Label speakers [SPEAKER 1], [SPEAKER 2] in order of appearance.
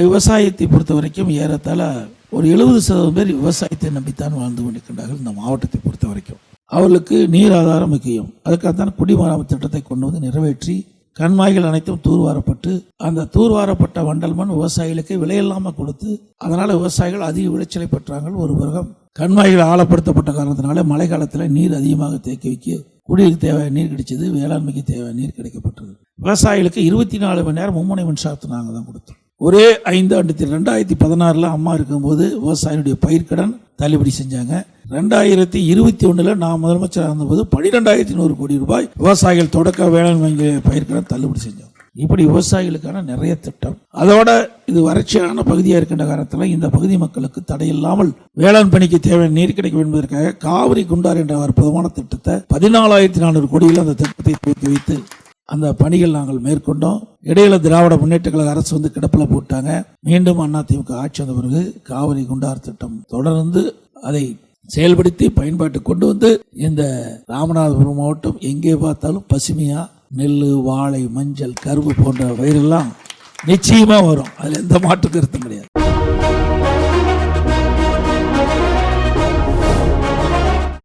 [SPEAKER 1] விவசாயத்தை பொறுத்த வரைக்கும் ஏறத்தாழ ஒரு 70% பேர் விவசாயத்தை நம்பித்தான் வாழ்ந்து கொண்டிருக்கின்றார்கள். இந்த மாவட்டத்தை பொறுத்த வரைக்கும் அவர்களுக்கு நீர் ஆதாரம் முக்கியம். அதுக்காகத்தான் குடிமராமத்து திட்டத்தை கொண்டு வந்து நிறைவேற்றி கண்மாய்கள் அனைத்தும் தூர்வாரப்பட்டு அந்த தூர்வாரப்பட்ட வண்டல் மண் விவசாயிகளுக்கு விலையில்லாமல் கொடுத்து அதனால் விவசாயிகள் அதிக விளைச்சலை பெற்றாங்க. ஒரு வருடம் கண்மாய்கள் ஆழப்படுத்தப்பட்ட காரணத்தினால மழை காலத்தில் நீர் அதிகமாக தேக்கி வைக்க குடிநீர் தேவையான நீர் கிடைச்சது, வேளாண்மைக்கு தேவையான நீர் கிடைக்கப்பட்டது. விவசாயிகளுக்கு 24 மணி நேரம் மும்முனை மின்சாரத்தை நாங்கள் தான் கொடுத்தோம். ஒரே 5 ஆண்டு 2016 அம்மா இருக்கும்போது விவசாயிகளுடைய பயிர்க்கடன் தள்ளுபடி செஞ்சாங்க. 2021 நான் முதலமைச்சராக இருந்தபோது 12,100 கோடி ரூபாய் விவசாயிகள் தொடக்க வேளாண்மை பயிர்க்கடன் தள்ளுபடி செஞ்சாங்க. இப்படி விவசாயிகளுக்கான நிறைய திட்டம். அதோட இது வறட்சியான பகுதியாக இருக்கின்ற காரணத்தில் இந்த பகுதி மக்களுக்கு தடையில்லாமல் வேளாண் பணிக்கு தேவையான நீர் கிடைக்கும் என்பதற்காக காவிரி குண்டார் என்ற அற்புதமான திட்டத்தை 14,400 கோடியில் அந்த திட்டத்தை துவக்கி வைத்து அந்த பணிகள் நாங்கள் மேற்கொண்டோம். இடையில திராவிட முன்னேற்ற கழக அரசு வந்து கிடப்பில் போட்டாங்க. மீண்டும் அதிமுக ஆட்சி வந்த பிறகு காவிரி குண்டார் திட்டம் தொடர்ந்து அதை செயல்படுத்தி பயன்பாட்டு கொண்டு வந்து இந்த ராமநாதபுரம் மாவட்டம் எங்கே பார்த்தாலும் பசுமையா நெல், வாழை, மஞ்சள், கரும்பு போன்ற பயிரெல்லாம் நிச்சயமா வரும். அதில் எந்த மாற்று கருத்தும் கிடையாது.